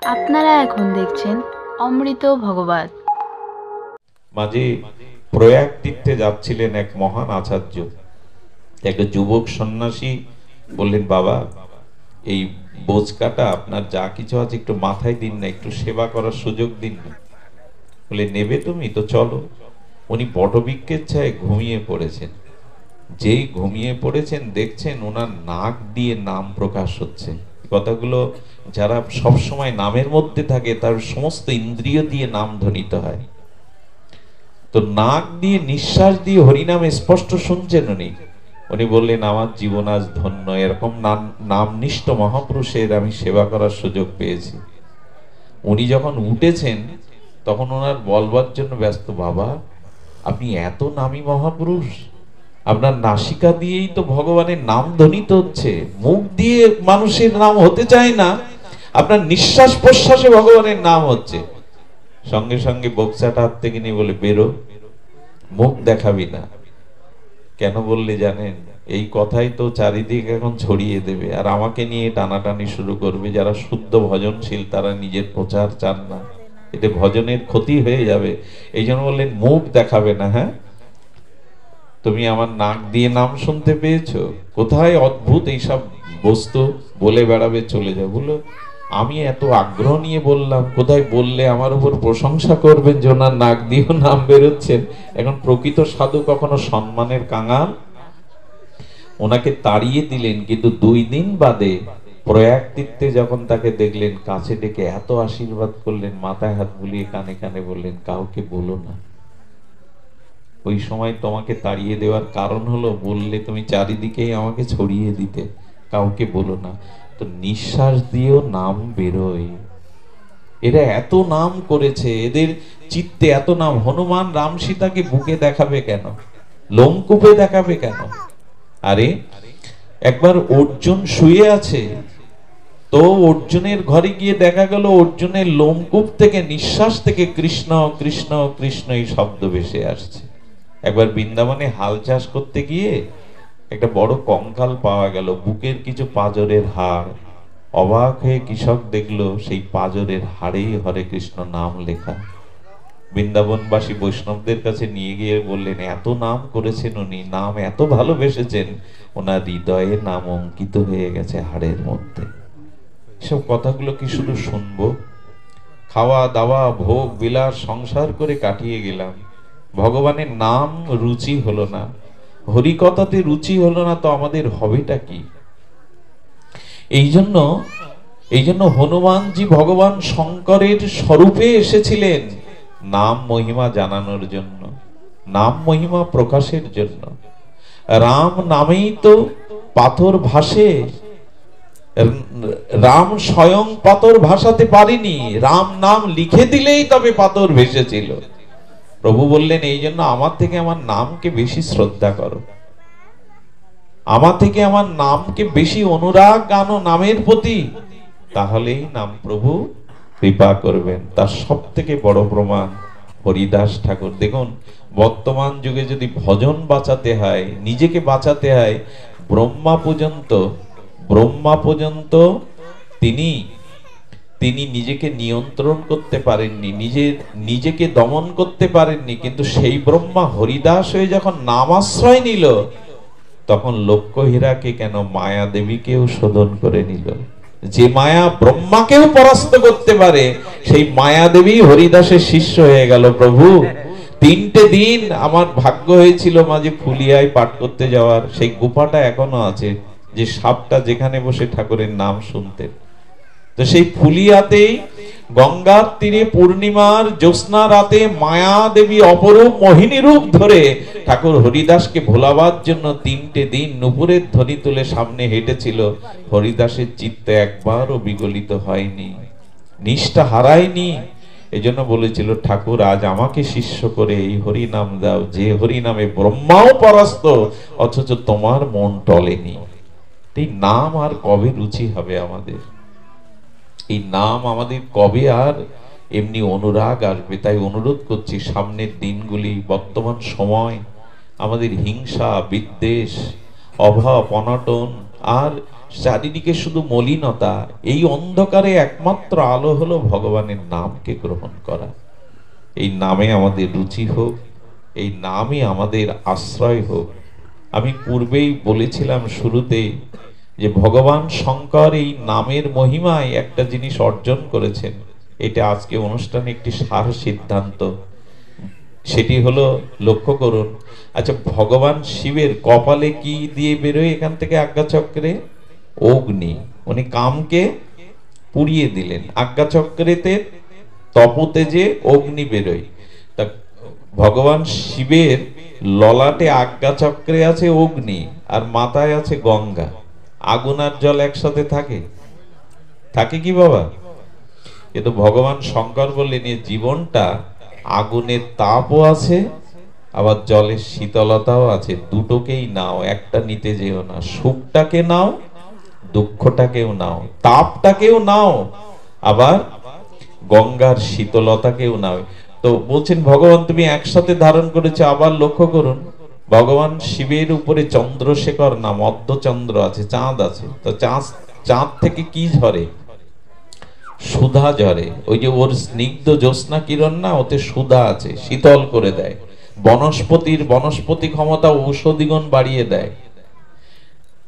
আপনারা এখন দেখছেন অমৃত ভগবত। মাঝে প্রয়াগ তীর্থে যাচ্ছিলেন এক মহান আচার্য। একটা যুবক সন্ন্যাসী বললেন, বাবা এই বোঝকাটা আপনার যা কিছু আছে একটু মাথায় দিন না, একটু সেবা করার সুযোগ দিন না। বলে, নেবে তুমি তো চলো। উনি বটবৃক্ষের ছায় ঘুমিয়ে পড়েছেন। যেই ঘুমিয়ে পড়েছেন দেখছেন ওনার নাক দিয়ে নাম প্রকাশ হচ্ছে। কথাগুলো যারা সব সময় নামের মধ্যে থাকে তার সমস্ত ইন্দ্রিয় দিয়ে নাম ধ্বনিত হয়। তো নাক দিয়ে নিঃশ্বাস দিয়ে হরিনাম স্পষ্ট শুনছেন উনি। উনি বললেন, আমার জীবন আজ ধন্য, এরকম নামনিষ্ঠ মহাপুরুষের আমি সেবা করার সুযোগ পেয়েছি। উনি যখন উঠেছেন তখন ওনার বলবার জন্য ব্যস্ত, বাবা আপনি এত নামী মহাপুরুষ, আপনার নাসিকা দিয়েই তো ভগবানের নাম ধ্বনিত হচ্ছে, মুখ দিয়ে মানুষের নাম হতে চায় না, আপনার নিঃশ্বাস প্রশ্বাসে ভগবানের নাম হচ্ছে। সঙ্গে সঙ্গে বক্সাটা হাত থেকে নিয়ে বলে, বেরো, মুখ দেখাবি না। কেন বললে জানেন? এই কথাই তো চারিদিকে এখন ছড়িয়ে দেবে, আর আমাকে নিয়ে টানাটানি শুরু করবে। যারা শুদ্ধ ভজনশীল তারা নিজের প্রচার চান না, এতে ভজনের ক্ষতি হয়ে যাবে। এই জন্য বললেন, মুখ দেখাবে না। হ্যাঁ, তুমি আমার নাক দিয়ে নাম শুনতে পেয়েছো? কোথায় অদ্ভুত এইসব বস্তু বলে বেড়াবে, চলে যাও। বলো, আমি এত আগ্রহ নিয়ে বললাম, কোথায় বললে আমার উপর প্রশংসা করবেন যে ওনার নাক দিয়েও নাম বেরোচ্ছেন। এখন প্রকৃত সাধু কখনো সম্মানের কাঙাল। ওনাকে তাড়িয়ে দিলেন, কিন্তু 2 দিন বাদে প্রয়াগ তীর্থে যখন তাকে দেখলেন, কাছে ডেকে এত আশীর্বাদ করলেন, মাথায় হাত বুলিয়ে কানে কানে বললেন, কাউকে বলো না। ওই সময় তোমাকে তাড়িয়ে দেওয়ার কারণ হলো, বললে তুমি চারিদিকেই আমাকে ছড়িয়ে দিতে, কাউকে বলো না। তো নিঃশ্বাস দিয়েও নাম বেরোয়। এরা এত নাম করেছে, এদের চিত্তে এত নাম। হনুমান রাম সীতাকে বুকে দেখাবে কেন, লোমকূপে দেখাবে কেন? আরে একবার অর্জুন শুয়ে আছে, তো অর্জুনের ঘরে গিয়ে দেখা গেল অর্জুনের লোমকূপ থেকে, নিঃশ্বাস থেকে কৃষ্ণ কৃষ্ণ কৃষ্ণ এই শব্দ ভেসে আসছে। একবার বৃন্দাবনে হাল চাষ করতে গিয়ে একটা বড় কঙ্কাল পাওয়া গেল, বুকের কিছু পাঁজরের হাড়। অবাক হয়ে কৃষক দেখলো সেই পাঁজরের হাড়েই হরে কৃষ্ণ নাম লেখা। বৃন্দাবনবাসী বৈষ্ণবদের কাছে নিয়ে গিয়ে বললেন, এত নাম করেছেন উনি, নাম এত ভালোবেসেছেন, ওনার হৃদয়ে নাম অঙ্কিত হয়ে গেছে হাড়ের মধ্যে। এসব কথাগুলো কি শুধু শুনবো? খাওয়া দাওয়া ভোগ বিলাস সংসার করে কাটিয়ে গেলাম, ভগবানের নাম রুচি হলো না, হরিকথাতে রুচি হলো না, তো আমাদের হবেটা কি? এই জন্য হনুমানজি ভগবান শঙ্করের স্বরূপে এসেছিলেন নাম মহিমা জানানোর জন্য, নাম মহিমা প্রকাশের জন্য। রাম নামেই তো পাথর ভাসে। রাম স্বয়ং পাথর ভাসাতে পারেনি, রাম নাম লিখে দিলেই তবে পাথর ভেসেছিল। প্রভু বললেন, এই জন্য আমার থেকে আমার নামকে বেশি শ্রদ্ধা করো, আমার থেকে আমার নামকে বেশি অনুরাগ আনো নামের প্রতি, তাহলেই নাম প্রভু কৃপা করবেন। তার সব থেকে বড় প্রমাণ হরিদাস ঠাকুর। দেখুন, বর্তমান যুগে যদি ভজন বাঁচাতে হয়, নিজেকে বাঁচাতে হয়, ব্রহ্মা পর্যন্ত তিনি তিনি নিজেকে নিয়ন্ত্রণ করতে পারেননি, নিজেকে দমন করতে পারেননি, কিন্তু সেই ব্রহ্মা হরিদাস হয়ে যখন নামাশ্রয় নিল, তখন লক্ষ্যহীরাকে কেন, মায়া দেবীকেও শোধন করে নিল। যে মায়া ব্রহ্মাকেও পরাস্ত করতে পারে, সেই মায়া দেবী হরিদাসের শিষ্য হয়ে গেল। প্রভু 3টে দিন আমার ভাগ্য হয়েছিল মাঝে ফুলিয়ায় পাঠ করতে যাওয়ার, সেই গুফাটা এখনো আছে, যে সাপটা যেখানে বসে ঠাকুরের নাম শুনতেন। তো সেই ফুলিয়াতেই গঙ্গার তীরে পূর্ণিমার জ্যোৎস্না রাতে মায়া দেবী অপরূপ মোহিনী রূপ ধরে ঠাকুর হরিদাসকে ভোলাবার জন্য 3টে দিন নুপুরের ধ্বনি তুলে সামনে হেঁটেছিল। হরিদাসের চিত্তে একবারও বিগলিত হয়নি, নিষ্ঠা হারায়নি। এজন্য বলেছিল, ঠাকুর আজ আমাকে শিষ্য করে এই হরি নাম দাও, যে হরি নামে ব্রহ্মাও পরাস্ত, অথচ তোমার মন টলেনি। এই নাম আর কবে রুচি হবে আমাদের? এই নাম আমাদের কবে আর এমনি অনুরাগ আসবে? তাই অনুরোধ করছি, সামনের দিনগুলি, বর্তমান সময় আমাদের হিংসা বিদ্বেষ, অভাব অনটন আর চারিদিকে শুধু মলিনতা, এই অন্ধকারে একমাত্র আলো হলো ভগবানের নামকে গ্রহণ করা। এই নামে আমাদের রুচি হোক, এই নামই আমাদের আশ্রয় হোক। আমি পূর্বেই বলেছিলাম শুরুতেই যে ভগবান শঙ্কর এই নামের মহিমায় একটা জিনিস অর্জন করেছেন। এটা আজকে অনুষ্ঠানে একটি সার সিদ্ধান্ত, সেটি হলো, লক্ষ্য করুন। আচ্ছা, ভগবান শিবের কপালে কি দিয়ে বেরোয় এখান থেকে আজ্ঞাচক্রে? অগ্নি। উনি কামকে পুড়িয়ে দিলেন। আজ্ঞাচক্রেতে তপতেজে অগ্নি বেরোয়। তা ভগবান শিবের ললাটে আজ্ঞাচক্রে আছে অগ্নি, আর মাথায় আছে গঙ্গা। আগুন আর জল একসাথে থাকে? থাকে কি বাবা? কিন্তু ভগবান শঙ্কর বললেন এই জীবনটা আগুনের তাপও আছে, আবার জলের শীতলতাও আছে। দুটোকেই নাও, একটা নিতে যেও না। সুখটাকে নাও, দুঃখটাকেও নাও, তাপটাকেও নাও, আবার গঙ্গার শীতলতাকেও নাও। তো বলছেন ভগবান তুমি একসাথে ধারণ করেছো। আবার লক্ষ্য করুন, ভগবান শিবের উপরে চন্দ্রশেখর নাম, অর্ধচন্দ্র আছে, চাঁদ আছে। তো চাঁদ থেকে কি ঝরে? সুধা ঝরে। ওই যে ওর স্নিগ্ধ জ্যোৎস্না কিরণ না, ওতে সুধা আছে, শীতল করে দেয়। বনস্পতি ক্ষমতা ঔষধিগুণ বাড়িয়ে দেয়।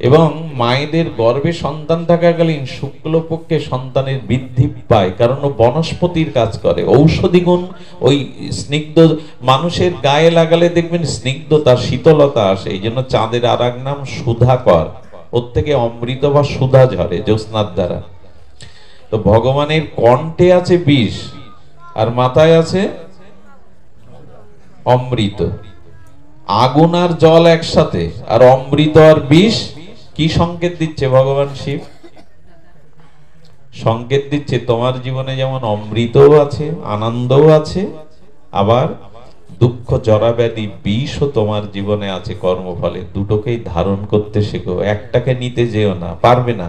এবং মায়েদের গর্ভে সন্তান থাকাকালীন শুক্লপক্ষে সন্তানের বৃদ্ধি পায়, কারণ ও বনস্পতির কাজ করে। ঔষধি গুণ ওই স্নিগ্ধ মানুষের গায়ে লাগালে দেখবেন স্নিগ্ধতা, শীতলতা আসে। এই জন্য চাঁদের আর এক নাম সুধাকর। ওর থেকে অমৃত বা সুধা ঝরে জ্যোৎস্নার দ্বারা। তো ভগবানের কণ্ঠে আছে বিষ, আর মাথায় আছে অমৃত। আগুন আর জল একসাথে, আর অমৃত আর বিষ। কি সংকেত দিচ্ছে ভগবান শিব? সংকেত দিচ্ছে তোমার জীবনে যেমন অমৃতও আছে, আনন্দও আছে, আবার দুঃখ জরাব্যাধি বিষও তোমার জীবনে আছে কর্মফলে। দুটোকেই ধারণ করতে শেখো, একটাকে নিতে যেও না, পারবে না।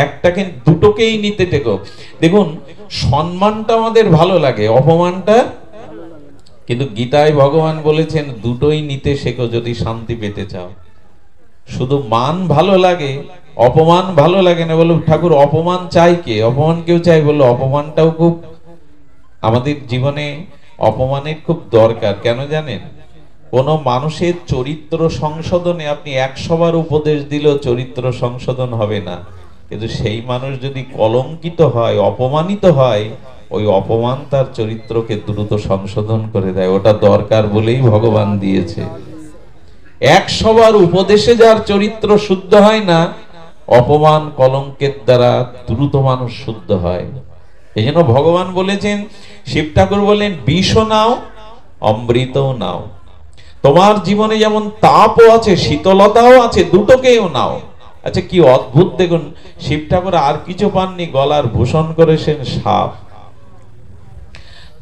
একটাকে, দুটোকেই নিতে টেকো। দেখুন, সম্মানটা আমাদের ভালো লাগে, অপমানটা, কিন্তু গীতায় ভগবান বলেছেন দুটোই নিতে শেখো যদি শান্তি পেতে চাও। শুধু মান ভালো লাগে, অপমান ভালো লাগে না। বলো ঠাকুর অপমান চাই কে? অপমান কেউ চাই? বললো অপমানটাও খুব আমাদের জীবনে, অপমানের খুব দরকার। কেন জানেন? কোন মানুষের চরিত্র সংশোধনে আপনি 100 বার উপদেশ দিলেও চরিত্র সংশোধন হবে না। কিন্তু সেই মানুষ যদি কলঙ্কিত হয়, অপমানিত হয়, ওই অপমান তার চরিত্রকে দ্রুত সংশোধন করে দেয়। ওটা দরকার বলেই ভগবান দিয়েছে। 100 বার উপদেশে যার চরিত্র শুদ্ধ হয় না, অপমান কলঙ্কের দ্বারা দ্রুত মানুষ শুদ্ধ হয়। এই জন্য ভগবান বলেছেন, শিব ঠাকুর বলেন বিষও নাও, অমৃতও নাও। তোমার জীবনে যেমন তাপও আছে, শীতলতাও আছে, দুটোকেও নাও। আচ্ছা, কি অদ্ভুত দেখুন, শিব ঠাকুর আর কিছু পাননি, গলার ভূষণ করেছেন সাপ।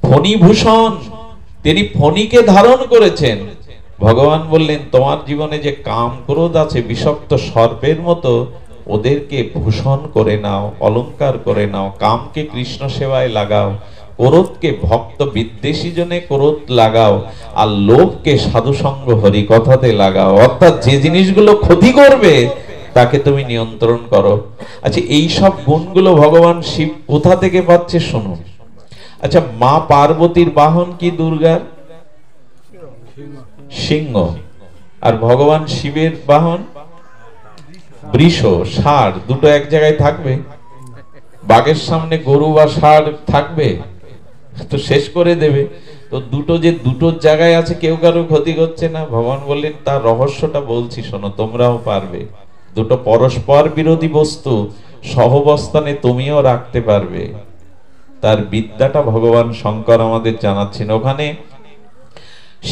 ফণিভূষণ, তিনি ফণিকে ধারণ করেছেন। ভগবান বললেন তোমার জীবনে যে কাম ক্রোধ আছে বিষাক্ত সর্পের মতো, ওদেরকে ভূষণ করে নাও, অলংকার করে নাও। কামকে কৃষ্ণ সেবায় লাগাও, ক্রোধকে ভক্ত বিদ্বেষী জনে ক্রোধ লাগাও, আর লোভকে সাধুসঙ্গ হরি কথাতে লাগাও। অর্থাৎ যে জিনিসগুলো ক্ষতি করবে তাকে তুমি নিয়ন্ত্রণ করো। আচ্ছা, এই সব গুণগুলো ভগবান শিব কোথা থেকে পাচ্ছে শুনুন। আচ্ছা, মা পার্বতীর বাহন কি? দুর্গার সিংহ। আর ভগবান শিবের বাহন বৃষ, ষাঁড়। দুটো এক জায়গায় থাকবে? বাঘের সামনে গরু বা ষাঁড় থাকবে? তো শেষ করে দেবে। তো দুটো যে দুটোর জায়গায় আছে, কেউ কারো ক্ষতি করছে না। ভগবান বললেন তার রহস্যটা বলছি শোনো, তোমরাও পারবে। দুটো পরস্পর বিরোধী বস্তু সহবস্থানে তুমিও রাখতে পারবে। তার বিদ্যাটা ভগবান শঙ্কর আমাদের জানাচ্ছেন। ওখানে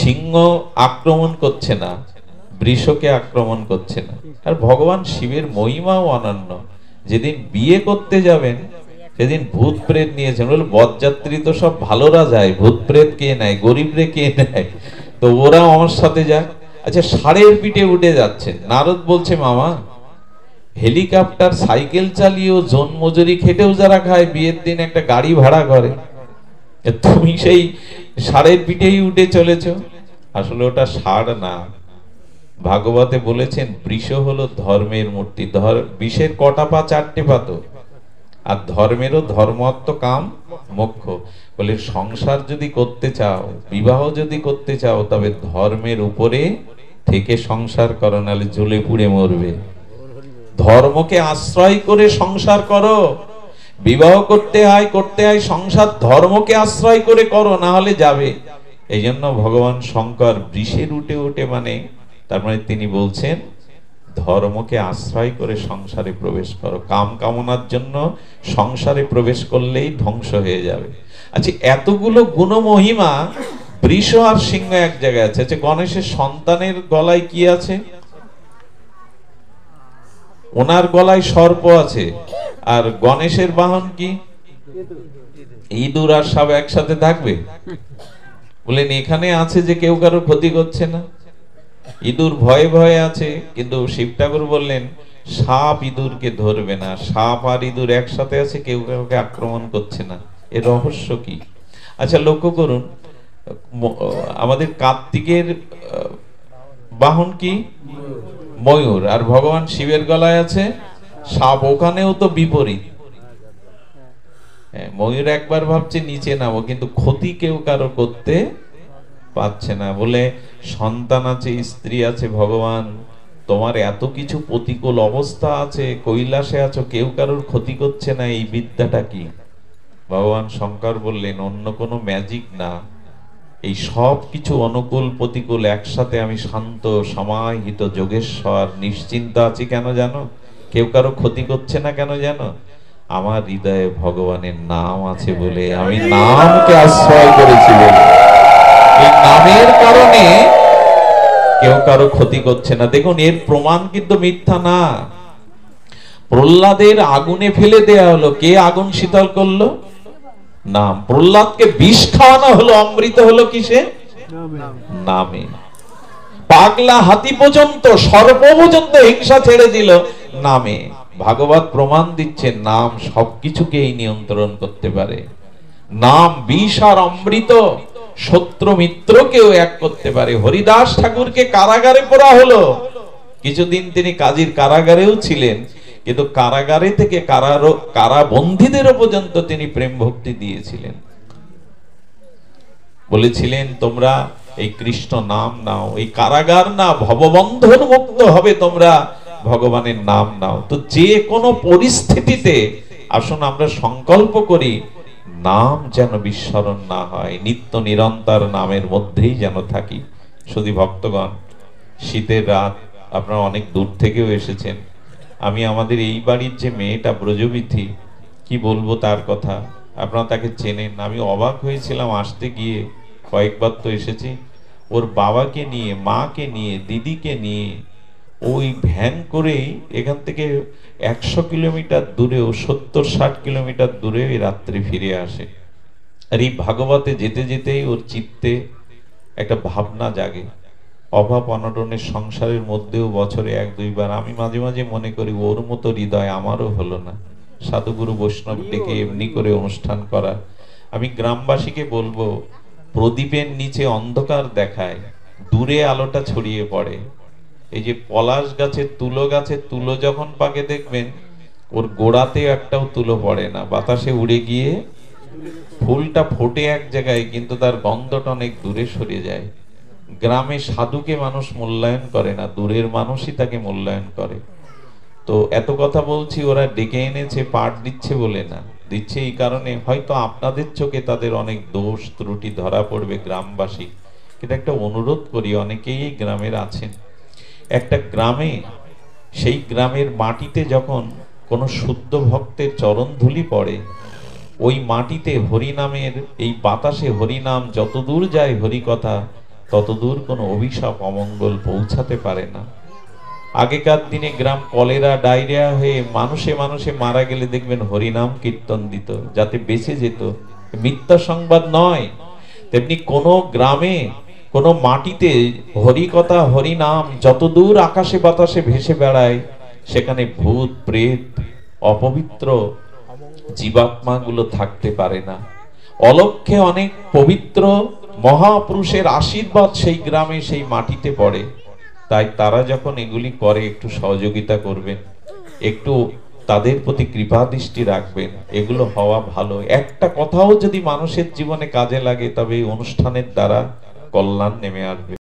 সিংহ আক্রমণ করছে না, বৃষকে আক্রমণ করছে না। আর ভগবান শিবের মহিমাও অনন্য। যেদিন বিয়ে করতে যাবেন সেদিন ভূত প্রেত নিয়েছেন। বলে বরযাত্রী তো সব ভালোরা যায়, ভূত প্রেত কে নেয়? গরিবরে কে নেয়? তো ওরা আমার সাথে যায়। আচ্ছা, ষাঁড়ের পিঠে উঠে যাচ্ছেন। নারদ বলছে মামা, হেলিকপ্টার সাইকেল চালিয়েও জন মজুরি খেটেও যারা খায়, বিয়ের দিন একটা গাড়ি ভাড়া করে, তুমি সেই ষাঁড়ের পিঠেই উঠে চলেছ। আসলে ওটা ষাঁড় না, ভাগবতে বলেছেন বৃষ হলো ধর্মের মূর্তি। বিষের কটা পা? চারটে পা তো। আর ধর্মেরও ধর্মত্ব কাম মোক্ষ। বলে সংসার যদি করতে চাও, বিবাহ যদি করতে চাও, তবে ধর্মের উপরে থেকে সংসার করো, নাহলে জ্বলে পুড়ে মরবে। ধর্মকে আশ্রয় করে সংসার করো। বিবাহ করতে হয় সংসার ধর্মকে আশ্রয় করে করো, না হলে যাবে। এই জন্য ভগবান শঙ্কর বৃষের উঠে উঠে মানে, তার মানে তিনি বলছেন ধর্মকে আশ্রয় করে সংসারে প্রবেশ করো। কাম কামনার জন্য সংসারে প্রবেশ করলেই ধ্বংস হয়ে যাবে। আচ্ছা, এতগুলো গুণ মহিমা বৃষ আর সিংহ এক জায়গায় আছে। আচ্ছা, গণেশের সন্তানের গলায় কি আছে? ওনার গলায় সর্প আছে। আর গণেশের বাহন কি? ইঁদুর আর সাপ একসাথে থাকবে? বলেন এখানে আছে যে কেউ কারো ক্ষতি করছে না। ইঁদুর ভয়ে ভয়ে আছে, কিন্তু শিব ঠাকুর বললেন সাপ ইঁদুরকে ধরবে না। সাপ আর ইঁদুর একসাথে আছে, কেউ কাউকে আক্রমণ করছে না। এর রহস্য কি? আচ্ছা, লক্ষ্য করুন, আমাদের কার্তিকের বাহন কি? ময়ূর। আর ভগবান শিবের গলায় আছে সাপ। ওখানেও তো বিপরীত। ময়ূর একবার ভাবছে নিচে নামো, কিন্তু ক্ষতি কেউ কারো করতে পাচ্ছে না। বলে সন্তান আছে, স্ত্রী আছে, ভগবান তোমার এত কিছু প্রতিকূল অবস্থা আছে, কৈলাসে আছো, কেউ কারোর ক্ষতি করছে না, এই বিদ্যাটা কি? ভগবান শঙ্কর বললেন অন্য কোনো ম্যাজিক না, এই সব কিছু অনুকূল প্রতিকূল একসাথে আমি শান্ত সমাহিত যোগেশ্বর নিশ্চিন্ত আছি। কেন জানো? কেউ কারো ক্ষতি করছে না কেন জানো? আমার হৃদয়ে ভগবানের নাম আছে বলে, আমি নামকে আশ্রয় করেছি বলে। এই নামের কারণে কেউ কারো ক্ষতি করছে না। দেখুন, এর প্রমাণ কিন্তু মিথ্যা না। প্রহ্লাদের আগুনে ফেলে দেয়া হলো, কে আগুন শীতল করলো? নাম। প্রহ্লাদকে বিষ খাওয়ানো হলো, অমৃত হলো কিসে? নামে। পাগলা হাতি পর্যন্ত, সর্প পর্যন্ত হিংসা ছেড়ে দিল নামে। ভাগবত প্রমাণ দিচ্ছে নাম সবকিছুকেই নিয়ন্ত্রণ করতে পারে। নাম বিষ আর অমৃত, শত্রু মিত্রকেও এক করতে পারে। হরিদাস ঠাকুরকে কারাগারে পড়া হলো, কিছুদিন তিনি কাজীর কারাগারেও ছিলেন, কিন্তু কারাগারে থেকে কারাবন্দীদেরও পর্যন্ত তিনি প্রেম ভক্তি দিয়েছিলেন। বলেছিলেন তোমরা এই কৃষ্ণ নাম নাও, এই কারাগার না, ভববন্ধন মুক্ত হবে তোমরা, ভগবানের নাম নাও। তো যে কোনো পরিস্থিতিতে আসুন আমরা সংকল্প করি নাম যেন বিস্মরণ না হয়, নিত্য নিরন্তর নামের মধ্যেই যেন থাকি। শুধু ভক্তগণ, শীতের রাত, আপনারা অনেক দূর থেকেও এসেছেন। আমি আমাদের এই বাড়ির যে মেয়েটা ব্রজবিথি, কি বলবো তার কথা, আপনারা তাকে চেনেন। আমি অবাক হয়েছিলাম আসতে গিয়ে, কয়েকবার তো এসেছি, ওর বাবাকে নিয়ে, মাকে নিয়ে, দিদিকে নিয়ে ওই ভ্যান করেই এখান থেকে 100 কিলোমিটার দূরেও, 70-60 কিলোমিটার দূরেও রাত্রি ফিরে আসে। আর এই ভাগবতে যেতে যেতেই ওর চিত্তে একটা ভাবনা জাগে। অভাব অনটনের সংসারের মধ্যেও বছরে 1-2 বার আমি মাঝে মাঝে মনে করি ওর মতো হৃদয় আমারও হলো না, সাধুগুরু বৈষ্ণব ডেকে এমনি করে অনুষ্ঠান করা। আমি গ্রামবাসীকে বলবো, প্রদীপের নিচে অন্ধকার দেখায়, দূরে আলোটা ছড়িয়ে পড়ে। এই যে পলাশ গাছের তুলো যখন পাকে দেখবেন ওর গোড়াতে একটাও তুলো পড়ে না, বাতাসে উড়ে গিয়ে ফুলটা ফোটে এক জায়গায়, কিন্তু তার গন্ধটা অনেক দূরে সরে যায়। গ্রামে সাধুকে মানুষ মূল্যায়ন করে না, দূরের মানুষই তাকে মূল্যায়ন করে। তো এত কথা বলছি, ওরা ডেকে এনেছে পাঠ দিচ্ছে বলে না, দিচ্ছে এই কারণে হয়তো আপনাদের চোখে তাদের অনেক দোষ ত্রুটি ধরা পড়বে গ্রামবাসী, কিন্তু একটা অনুরোধ করি, অনেকেই গ্রামের আছেন, একটা গ্রামে, সেই গ্রামের মাটিতে যখন কোনো শুদ্ধ ভক্তের চরণ ধুলি পড়ে, ওই মাটিতে হরিনামের, এই বাতাসে হরিনাম যতদূর যায় হরিকথা, ততদূর কোনো অভিশাপ অমঙ্গল পৌঁছাতে পারে না। আগেকার দিনে গ্রাম কলেরা ডায়রিয়া হয়ে মানুষে মানুষে মারা গেলে দেখবেন হরিনাম কীর্তন দিত যাতে বেঁচে যেত, মিথ্যা সংবাদ নয়। তেমনি কোনো গ্রামে, কোনো মাটিতে হরিকথা হরিনাম যতদূর আকাশে বাতাসে ভেসে বেড়ায়, সেখানে ভূত প্রেত অপবিত্র জীবাত্মাগুলো থাকতে পারে না। অলক্ষ্যে অনেক পবিত্র মহাপুরুষের আশীর্বাদ সেই গ্রামে, সেই মাটিতে পড়ে। তাই তারা যখন এগুলি করে একটু সহযোগিতা করবেন, একটু তাদের প্রতি কৃপা দৃষ্টি রাখবেন, এগুলো হওয়া ভালো। একটা কথাও যদি মানুষের জীবনে কাজে লাগে তবে এই অনুষ্ঠানের দ্বারা কল্যাণ নেমে আসবে।